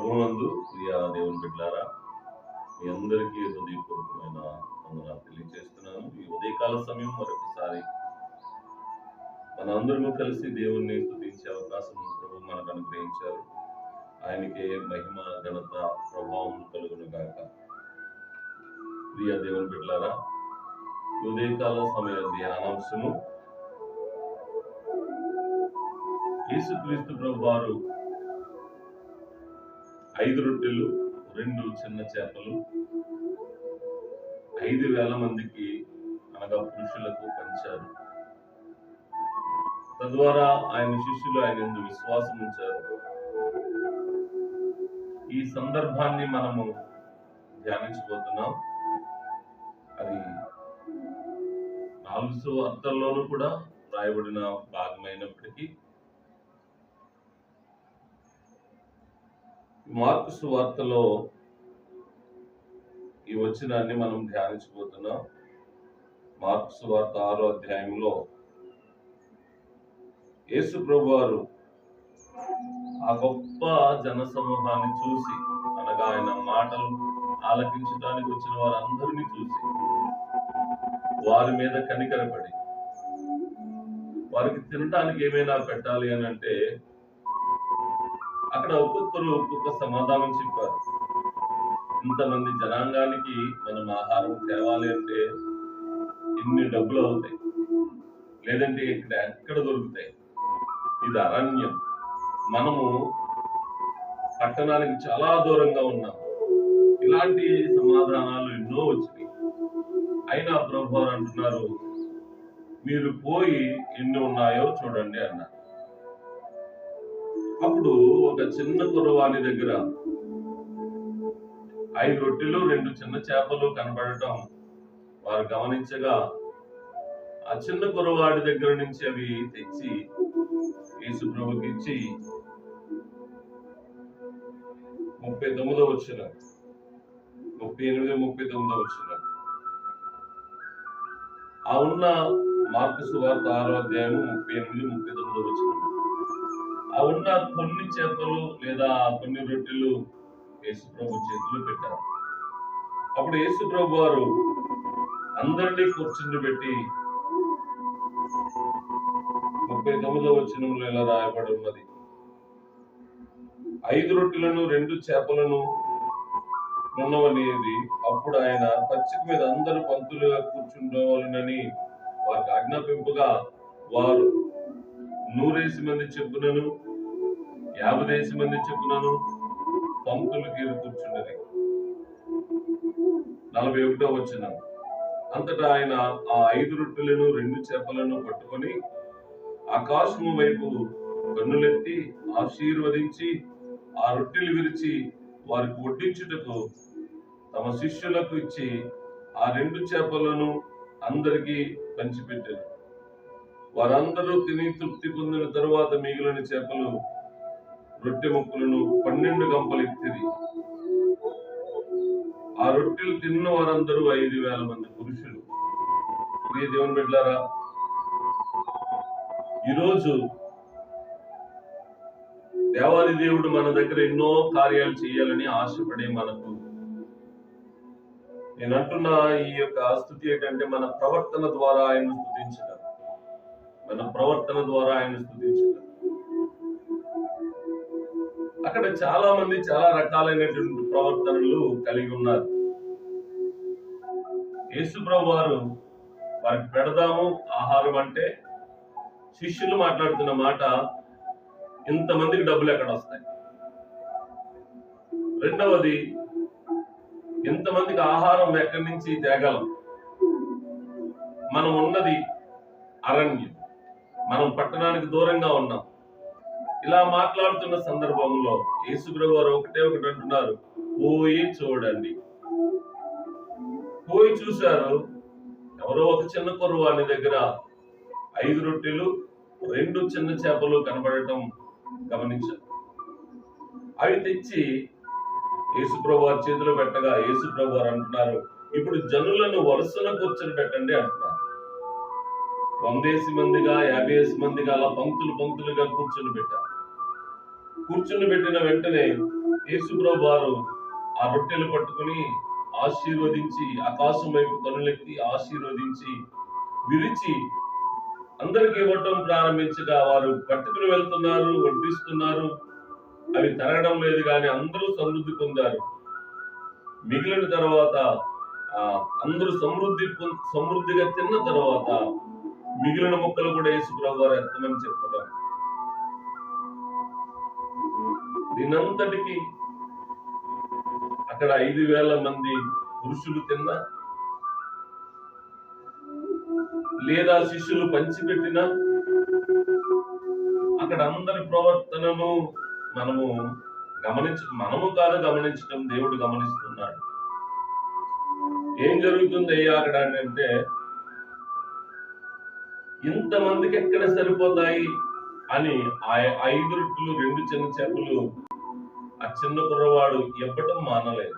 ప్రభువునందు ప్రియ దేవుని బిడ్డలారా, మీ అందరికీ హృదయపూర్వకమైన వందనాలు తెలియజేస్తున్నాను. ఈ ఉదయకాల సమయం మరొకసారి మనందరము కలిసి దేవుణ్ణి స్తుతించే అవకాశం ప్రభు మనకు అనుగ్రహించారు. ఆయనకే మహిమ, ఘనత, ప్రభావం కలుగును గాక. ప్రియ దేవుని బిడ్డలారా, ఈ ఉదయకాల సమయ ధ్యానాంశము యేసుక్రీస్తు ప్రభు వారు 5 రొట్టెలు 2 చిన్న చేపలు 5,000 మందికి అనగా పురుషులకు పంచారు. తద్వారా ఆయన శిష్యులు ఆయన యందు విశ్వాసం ఉంచారు. ఈ సందర్భాన్ని మనము ధ్యానించబోతున్నాం. అది 4 సువార్తల్లోనూ కూడా రాయబడిన భాగమైనప్పటికీ మార్కు సువార్తలో ఈ వచనాన్ని మనం ధ్యానించబోతున్నాం. మార్కు సువార్త 6వ అధ్యాయంలో యేసు ప్రభు వారు ఆ గొప్ప జన సమూహాన్ని చూసి, అనగా ఆయన మాటలు ఆలకించడానికి వచ్చిన వారందరినీ చూసి వారి మీద కనికరపడి వారికి తినడానికి ఏమైనా పెట్టాలి అని అంటే అక్కడ ఒక్కొక్కరు ఒక్కొక్క సమాధానం చెప్పారు. ఇంతమంది జనాంగానికి మనం ఆహారం తేవాలి అంటే ఎన్ని డబ్బులు అవుతాయి, లేదంటే ఇక్కడ ఎక్కడ దొరుకుతాయి, ఇది అరణ్యం, మనము పట్టణానికి చాలా దూరంగా ఉన్నాం. ఇలాంటి సమాధానాలు ఎన్నో వచ్చినాయి. అయినా ప్రభు వారు అంటున్నారు, మీరు పోయి ఎన్ని ఉన్నాయో చూడండి అన్నారు. అప్పుడు ఒక చిన్న కుర్రవాని దగ్గర 5 రొట్టెలు 2 చిన్న చేపలు కనబడటం వారు గమనించగా, ఆ చిన్న కుర్రవాడి దగ్గర నుంచి అవి తెచ్చి యేసు ప్రభుకి ఇచ్చి 39వ వచనం 38, 39వ వచనం ఆ ఉన్న మార్కు సువార్త 6వ అధ్యాయం 38, 39వ వచనం ఆ ఉన్న కొన్ని చేపలు లేదా కొన్ని రొట్టెలు యేసు ప్రభు చేతులు పెట్టారు. అప్పుడు యేసు ప్రభు వారు అందరినీ కూర్చుని పెట్టి 39వ వచనంలో ఇలా రాయబడి ఉన్నది, 5 రొట్టెలను 2 చేపలను ఉన్నవనేది. అప్పుడు ఆయన పచ్చిక మీద అందరూ పంక్తులుగా కూర్చుండవాలని వారికి ఆజ్ఞాపింపగా, వారు 100 మంది చెప్పునను 50 మంది చెప్పునను పంక్తులు గీరు కూర్చున్నది. 41వ వచనం అంతటా ఆయన ఆ 5 రొట్టెలను 2 చేపలను పట్టుకొని ఆకాశము వైపు కన్నులెత్తి ఆశీర్వదించి ఆ రొట్టెలు విరిచి వారికి వడ్డించుటకు తమ శిష్యులకు ఇచ్చి ఆ 2 చేపలను అందరికీ పంచిపెట్టారు. వారందరూ తిని తృప్తి పొందిన తరువాత మిగిలిన చేపలు రొట్టె ముక్కలను 12 గంపలు ఎత్తిరి. ఆ రొట్టెలు తిన్న వారందరూ 5,000 మంది పురుషులు. ప్రియ దేవుని బిడ్డలారా, ఈరోజు దేవాది దేవుడు మన దగ్గర ఎన్నో కార్యాలు చేయాలని ఆశపడే మనకు, నేను అంటున్న ఈ యొక్క స్థుతి ఏంటంటే మన ప్రవర్తన ద్వారా ఆయన స్తుతించడం, మన ప్రవర్తన ద్వారా ఆయన స్తుతించడం. అక్కడ చాలా మంది చాలా రకాలైనటువంటి ప్రవర్తనలు కలిగి ఉన్నారు. యేసు ప్రభు వారు వారికి పెడదాము ఆహారం అంటే శిష్యులు మాట్లాడుతున్న మాట, ఇంతమందికి డబ్బులు ఎక్కడ వస్తాయి, రెండవది ఇంతమందికి ఆహారం ఎక్కడి నుంచి తేగలం, మనం ఉన్నది అరణ్యం, మనం పట్టణానికి దూరంగా ఉన్నాం. ఇలా మాట్లాడుతున్న సందర్భంలో యేసు ప్రభు వారు ఒకటే ఒకటి అంటున్నారు, పోయి చూడండి. పోయి చూశారు. ఎవరో ఒక చిన్న కుర్రవాని దగ్గర 5 రొట్టెలు 2 చిన్న చేపలు కనబడటం గమనించారు. అవి తెచ్చి యేసు ప్రభు వారి చేతిలో పెట్టగా యేసు ప్రభు వారు అంటున్నారు, ఇప్పుడు జనులను వరుసలో కూర్చొని పెట్టండి అంటున్నారు. 100 మందిగా 50 మందిగా అలా పంక్తులుగా కూర్చొని పెట్టారు. కూర్చొని పెట్టిన వెంటనే యేసుప్రభు వారు ఆ రొట్టెలు పట్టుకుని ఆశీర్వదించి ఆకాశం వైపు కనులెత్తి ఆశీర్వదించి విరిచి అందరికి ఇవ్వటం ప్రారంభించగా వారు పట్టుకుని వెళ్తున్నారు, వడ్డిస్తున్నారు. అవి తరగడం లేదు కానీ అందరూ సమృద్ధి పొందారు. మిగిలిన తర్వాత అందరూ సమృద్ధిగా తిన్న తర్వాత మిగిలిన మొక్కలు కూడా యేసుప్రభు వారు ఎత్తమని చెప్పడం. దీనంతటికి అక్కడ 5,000 మంది పురుషులు తిన్న లేదా శిష్యులు పంచిపెట్టిన అక్కడ అందరి ప్రవర్తనను మనము గమనించడం దేవుడు గమనిస్తున్నాడు. ఏం జరుగుతుంది అయ్యా అక్కడ అంటే, ఇంతమందికి ఎక్కడ సరిపోతాయి అని ఆ 5 రొట్టెలు 2 చిన్న చేపలు ఆ చిన్న కుర్రవాడు ఇవ్వటం మానలేదు.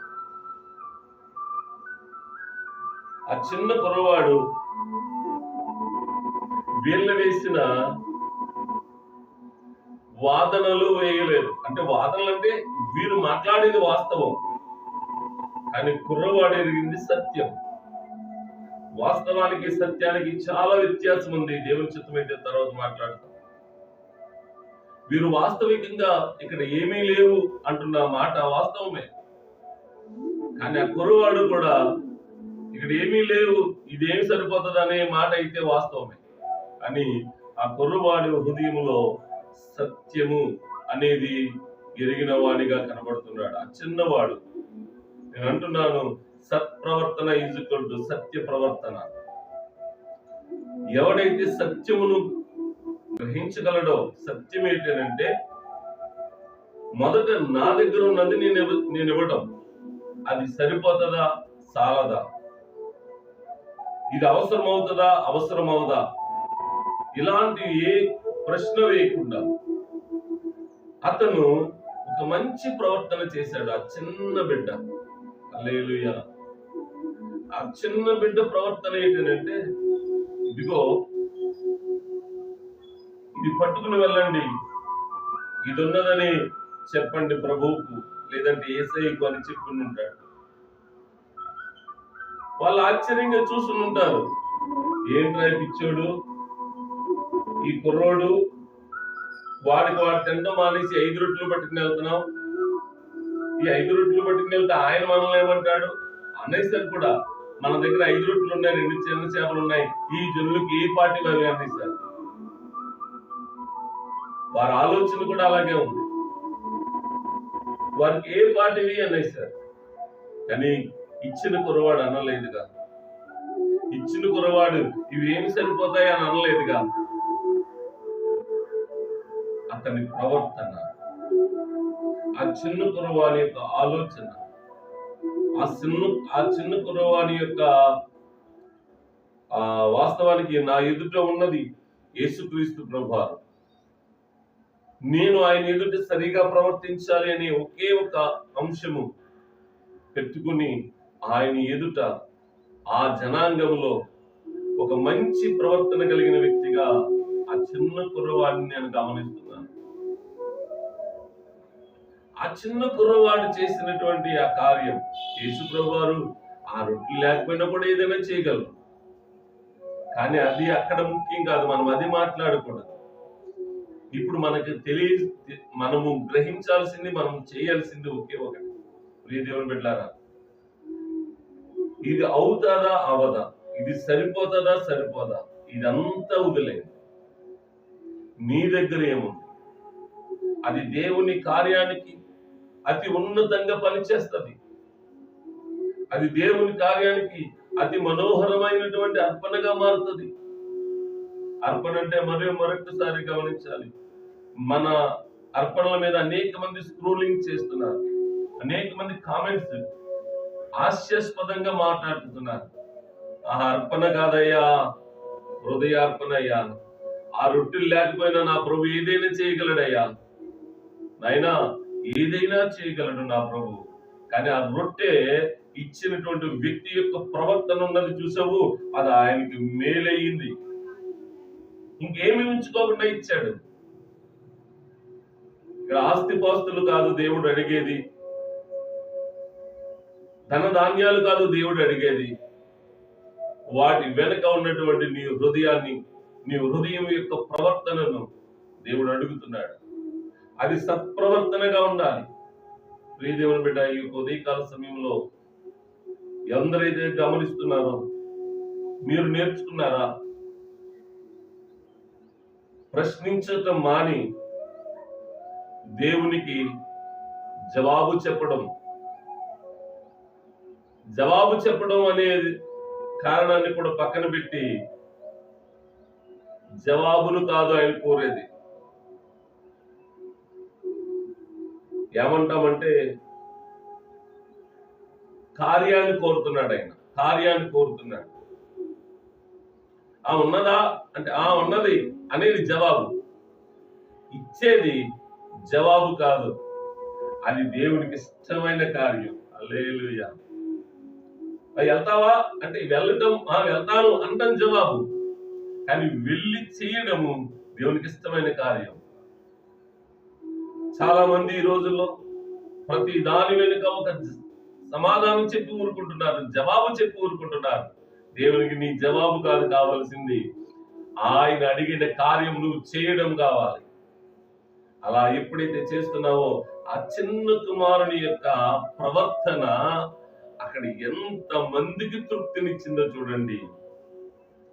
ఆ చిన్న కుర్రవాడు వీళ్ళ వేసిన వాదనలు వేయలేదు. అంటే వాదనలు అంటే వీరు మాట్లాడేది వాస్తవం, కానీ కుర్రవాడు ఎరిగింది సత్యం. వాస్తవానికి సత్యానికి చాలా వ్యత్యాసం ఉంది. దేవుని చిత్తమైతే తర్వాత మాట్లాడతాం. వీరు వాస్తవికంగా ఇక్కడ ఏమీ లేవు అంటున్న మాట వాస్తవమే, కానీ ఆ కుర్రవాడు కూడా ఇక్కడ ఏమీ లేవు, ఇదేమి సరిపోతుంది అనే మాట అయితే వాస్తవమే. అని ఆ కుర్రవాడి హృదయంలో సత్యము అనేది ఎరిగిన వాడిగా కనబడుతున్నాడు. ఆ చిన్నవాడు, నేను అంటున్నాను, సత్ప్రవర్తన ఈజ్ ఈక్వల్ టు సత్య ప్రవర్తన. ఎవడైతే సత్యమును గ్రహించగలడో, సత్యం ఏంటంటే మొదట నా దగ్గర ఉన్నది నేను ఇవ్వడం, అది సరిపోతుందా సాలదా, ఇది అవసరమవుదా, ఇలాంటి ఏ ప్రశ్న వేయకుండా అతను ఒక మంచి ప్రవర్తన చేశాడు. ఆ చిన్న బిడ్డ, హల్లెలూయా. ఆ చిన్న బిడ్డ ప్రవర్తన ఏంటంటే, ఇదిగో ఇది పట్టుకుని వెళ్ళండి, ఇది ఉన్నదని చెప్పండి ప్రభువుకు, లేదంటే యేసయ్యకు అని చెప్పుకుని ఉంటాడు. వాళ్ళు ఆశ్చర్యంగా చూసుకుని ఉంటారు. ఏంట్రా పిచ్చోడు, ఈ కుర్రోడు, వాడు తినడం మానేసి 5 రొట్టెలు పట్టుకుని వెళ్తున్నాం, ఈ 5 రొట్టెలు పట్టుకుని వెళ్తే ఆయన మనల్ని ఏమంటాడు అనేసారు. కూడా మన దగ్గర 5 రొట్టెలు ఉన్నాయి, 2 చిన్న చేపలు ఉన్నాయి, ఈ జనులకు ఏ పార్టీ అవి అనేసారు. వారి ఆలోచన కూడా అలాగే ఉంది, వారికి ఏ పార్టీవి అనేసారు. కానీ ఇచ్చిన కుర్రవాడు అనలేదుగా, ఇచ్చిన కుర్రవాడు ఇవేమి సరిపోతాయి అని అనలేదుగా. అతని ప్రవర్తన, ఆ చిన్న కుర్రవాడి యొక్క ఆలోచన, ఆ చిన్న కుర్రవాడి యొక్క వాస్తవానికి నా ఎదుట ఉన్నది యేసుక్రీస్తు ప్రభువారు, నేను ఆయన ఎదుట సరిగా ప్రవర్తించాలి అనే ఒకే ఒక అంశము పెట్టుకుని ఆయన ఎదుట ఆ జనాంగంలో ఒక మంచి ప్రవర్తన కలిగిన వ్యక్తిగా ఆ చిన్న కుర్రవాడిని నేను గమనిస్తున్నాను. ఆ చిన్న కుర్రవాడు చేసినటువంటి ఆ కార్యం, యేసుప్రభు వారు ఆ రొట్టెలు లేకపోయినా కూడా ఏదైనా చేయగలరు, కానీ అది అక్కడ ముఖ్యం కాదు. మనం అది మాట్లాడకూడదు. ఇప్పుడు మనము గ్రహించాల్సింది, మనం చేయాల్సింది ఒకే ఒకటి. ప్రియ దేవుని బిడ్డలారా, ఇది అవుతాదా అవదా, ఇది సరిపోదా, ఇదంతా వదిలేదు. నీ దగ్గర ఏముంది, అది దేవుని కార్యానికి అతి ఉన్నతంగా పనిచేస్తుంది. అది దేవుని కార్యానికి అతి మనోహరమైనటువంటి అర్పణగా మారుతుంది. అర్పణ అంటే మరొకసారి గమనించాలి, మన అర్పణల మీద అనేక మంది స్క్రోలింగ్ చేస్తున్నారు, అనేక మంది కామెంట్స్ హాస్యాస్పదంగా మాట్లాడుతున్నారు. ఆ అర్పణ కాదయ్యా, హృదయార్పణ అయ్యా. ఆ రొట్టెలు లేకపోయినా నా ప్రభు ఏదైనా చేయగలడయ్యా, నాయనా ఏదైనా చేయగలడు నా ప్రభు. కానీ ఆ రొట్టె ఇచ్చినటువంటి వ్యక్తి యొక్క ప్రవర్తన ఉన్నది చూసావు, అది ఆయనకి మేలయ్యింది. ఇంకేమి ఉంచుకోకుండా ఇచ్చాడు. ఇక్కడ ఆస్తిపాస్తులు కాదు దేవుడు అడిగేది, ధన ధాన్యాలు కాదు దేవుడు అడిగేది. వాటి వెనుక ఉన్నటువంటి నీ హృదయాన్ని, నీ హృదయం యొక్క ప్రవర్తనను దేవుడు అడుగుతున్నాడు. అది సత్ప్రవర్తనగా ఉండాలి. ప్రియ దేవుని బిడ్డ, ఈ ఉదయకాల సమయంలో ఎందరైతే గమనిస్తున్నారో మీరు నేర్చుకున్నారా? ప్రశ్నించటం మాని దేవునికి జవాబు చెప్పడం అనేది కారణాన్ని కూడా పక్కన పెట్టి జవాబును కాదు ఆయన కోరేది. ఏమంటామంటే కార్యాన్ని కోరుతున్నాడు. ఆయన కార్యాన్ని కోరుతున్నాడు. ఆ ఉన్నదా అంటే ఆ ఉన్నది అనేది జవాబు. ఇచ్చేది జవాబు కాదు, అది దేవునికి ఇష్టమైన కార్యం. హల్లెలూయా. వెళ్తావా అంటే వెళ్తాను అంటాం జవాబు, కానీ వెళ్ళి చేయడము దేవునికి ఇష్టమైన కార్యం. చాలా మంది ఈ రోజుల్లో ప్రతి దాని వెనుక ఒక సమాధానం చెప్పి ఊరుకుంటున్నారు, జవాబు చెప్పి ఊరుకుంటున్నారు. దేవునికి నీ జవాబు కాదు కావాల్సింది, ఆయన అడిగిన కార్యం నువ్వు చేయడం కావాలి. అలా ఎప్పుడైతే చేస్తున్నావో ఆ చిన్న కుమారుని యొక్క ప్రవర్తన అక్కడ ఎంత మందికి తృప్తినిచ్చిందో చూడండి.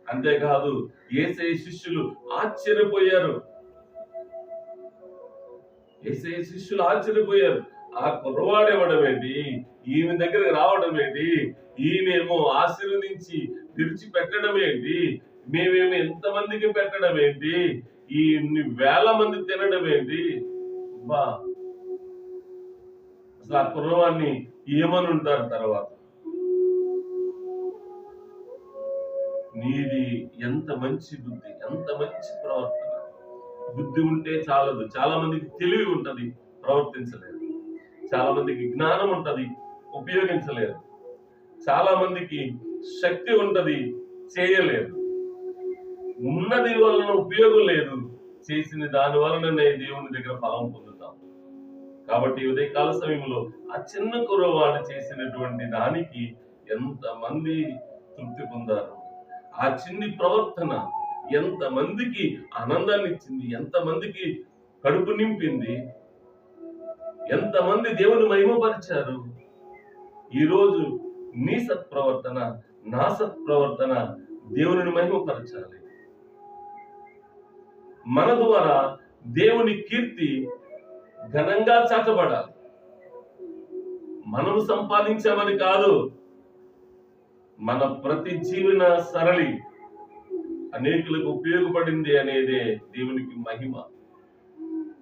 అంతేకాదు యేసయ్య శిష్యులు ఆశ్చర్యపోయారు. ఆ కుర్రవాడు ఇవ్వడం ఏంటి, ఈయన దగ్గరకు రావడం ఏంటి, ఈయనేమో ఆశీర్వదించి విడిచిపెట్టడం ఏంటి, మేమేమో ఎంతమందికి పెట్టడం ఏంటి, ఇన్ని వేల మంది తినడం ఏంటి. బా, అసలు ఆ కుర్రవాడిని ఏమని ఉంటారు తర్వాత? నీది ఎంత మంచి బుద్ధి, ఎంత మంచి ప్రవర్తన. బుద్ధి ఉంటే చాలదు. చాలా మందికి తెలివి ఉంటది, ప్రవర్తించలేరు. చాలా మందికి జ్ఞానం ఉంటది, ఉపయోగించలేరు. చాలా మందికి శక్తి ఉంటది, చేయలేరు. ఉన్నది వలన ఉపయోగం లేదు, చేసిన దాని వలననే దేవుని దగ్గర ఫలం పొందుతాం. కాబట్టి ఉదయకాల సమయంలో ఆ చిన్న కుర్రవాడు చేసినటువంటి దానికి ఎంతమంది తృప్తి పొందారు. ఆ చిన్ని ప్రవర్తన ఎంతమందికి ఆనందాన్ని ఇచ్చింది, ఎంతమందికి కడుపు నింపింది, ఎంతమంది దేవుని మహిమపరిచారు. ఈరోజు నీ సత్ప్రవర్తన, నా సత్ప్రవర్తన దేవుని మహిమపరచాలి. మన ద్వారా దేవుని కీర్తి ఘనంగా చాటబడాలి. మనము సంపాదించామని కాదు, మన ప్రతి జీవన సరళి అనేకులకు ఉపయోగపడింది అనేదే దేవునికి మహిమ.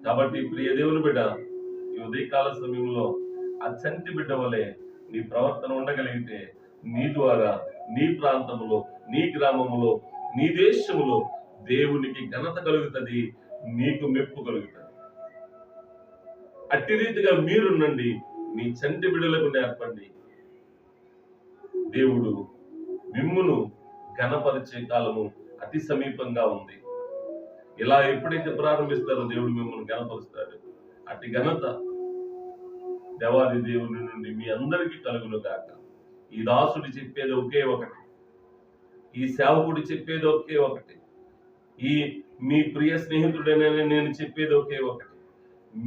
కాబట్టి ప్రియ దేవుని బిడ్డ, ఈ ఉదయకాల సమయంలో ఆ చంటి బిడ్డ వలె నీ ప్రవర్తన ఉండగలిగితే నీ ద్వారా నీ ప్రాంతంలో, నీ గ్రామంలో, నీ దేశంలో దేవునికి ఘనత కలుగుతుంది, నీకు మెప్పు కలుగుతుంది. అట్టి రీతిగా మీరుండండి, మీ చంటి బిడ్డలకు నేర్పండి. దేవుడు మిమ్మును ఘనపరిచే కాలము అతి సమీపంగా ఉంది. ఇలా ఎప్పుడైతే ప్రారంభిస్తారో దేవుడు మిమ్మల్ని ఘనపరుస్తాడు. అట్టి ఘనత దేవాది దేవుని నుండి మీ అందరికీ కలుగును గాక. ఈ దాసుడు చెప్పేది ఒకే ఒకటి, ఈ సేవకుడు చెప్పేది ఒకే ఒకటి, ఈ మీ ప్రియ స్నేహితుడైన నేను చెప్పేది ఒకే ఒకటి.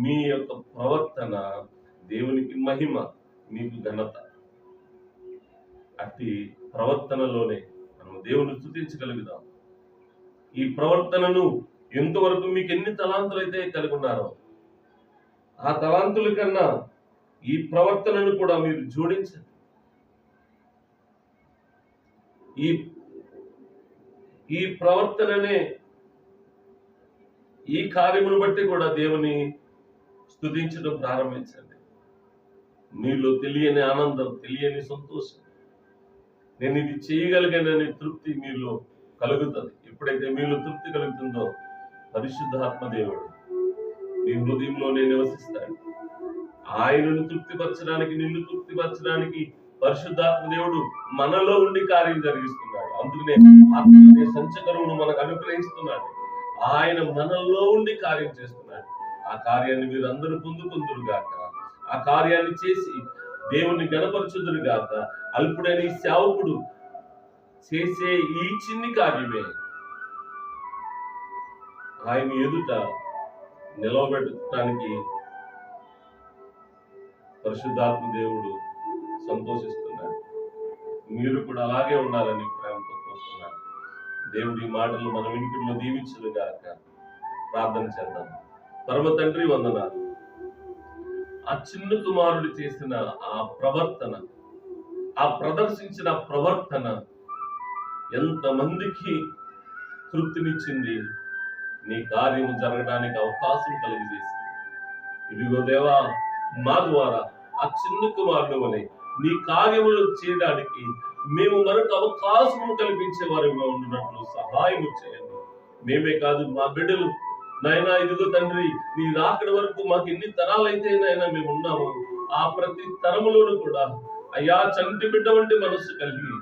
మీ యొక్క ప్రవర్తన దేవునికి మహిమ, మీకు ఘనత. అట్టి ప్రవర్తనలోనే మనం దేవుని స్తుతించగలుగుదాం. ఈ ప్రవర్తనను ఎంతవరకు మీకు ఎన్ని తలాంతులు అయితే కలిగి ఉన్నారో ఆ తలాంతుల కన్నా ఈ ప్రవర్తనను కూడా మీరు జోడించండి. ఈ ప్రవర్తననే, ఈ కార్యమును బట్టి కూడా దేవుని స్తుతించడం ప్రారంభించండి. మీలో తెలియని ఆనందం, తెలియని సంతోషం, నేను ఇది చేయగలిగానని తృప్తి మీలో కలుగుతుంది. ఎప్పుడైతే మీలో తృప్తి కలుగుతుందో పరిశుద్ధాత్మ దేవుడు మీ హృదయంలోనే నివసిస్తాడు. ఆయనను తృప్తిపరచడానికి, నిన్ను తృప్తిపరచడానికి పరిశుద్ధాత్మ దేవుడు మనలో ఉండి కార్యం జరిగిస్తున్నాడు. అందుకనే ఆత్మ సంచకరువును మనకు అనుగ్రహిస్తున్నాడు. ఆయన మనలో ఉండి కార్యం చేస్తున్నాడు. ఆ కార్యాన్ని మీరు అందరూ పొందుకుందురు గాక. ఆ కార్యాన్ని చేసి దేవుణ్ణి గణపరచుదురు గాక. అల్పుడైన ఈ సేవకుడు చేసే ఈ చిన్ని కార్యమే ఆయన ఎదుట నిలవబెట్టడానికి పరిశుద్ధాత్మ దేవుడు సంతోషిస్తున్నాడు. మీరు కూడా అలాగే ఉండాలని ప్రేమతో కోరుతున్నాను. దేవుడి మాటలు మన వినికిడిలో దీవించును గాక. ప్రార్థన చేద్దాం. పరమ తండ్రి, వందనాలు. ఆ చిన్న కుమారుడు చేసిన ఆ ప్రవర్తన, ఆ ప్రదర్శించిన ప్రవర్తన ఎంతమందికి తృప్తినిచ్చింది, నీ కార్యము జరగడానికి అవకాశం కలిగజేసింది. ఇదిగో దేవా, మా ద్వారా ఆ చిన్న కుమారుడు వలె నీ కార్యములు చేయడానికి మేము మరొక అవకాశము కల్పించే వారిగా ఉండినట్లు సహాయం చేయండి. మేమే కాదు, మా బిడ్డలు నాయనా, ఇదిగో తండ్రి, నీ రాకడ వరకు మాకు ఎన్ని తరాలైతే నాయనా మేము ఉన్నాము, ఆ ప్రతి తరములోను కూడా అయ్యా చంటి బిడ్డ వంటి మనస్సు కలిగి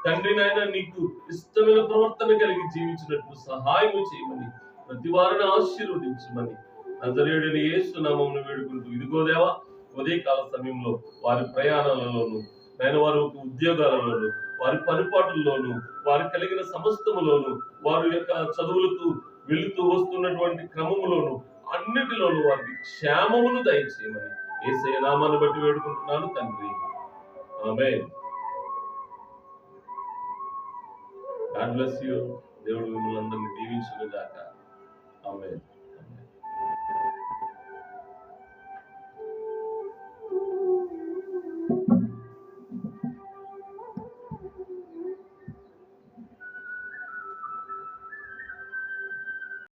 తండ్రి నాయన నీకు ఇష్టమైన ప్రవర్తన కలిగి జీవించినట్లు సహాయం చేయమని, ప్రతి వారిని ఆశీర్వదించమని నజరేయుడైన యేసు నామమున వేడుకుంటూ, ఇదిగో దేవా, ఉదయకాల సమయంలో వారి ప్రయాణాలలోను నాయన, వారి ఉద్యోగాలలోను, వారి పనిపాట్లలోను, వారి కలిగిన సమస్తములోను, వారి యొక్క చదువులకు వెళుతూ వస్తున్నటువంటి క్రమములోను అన్నిటిలోనూ వారికి క్షేమమును దయచేయమని యేసయ్య నామాన్ని బట్టి వేడుకుంటున్నాను తండ్రి. ఆమేన్. God bless you. దేవుడు మిమ్మల్ని అందరినీ దీవించును గాక. ఆమేన్.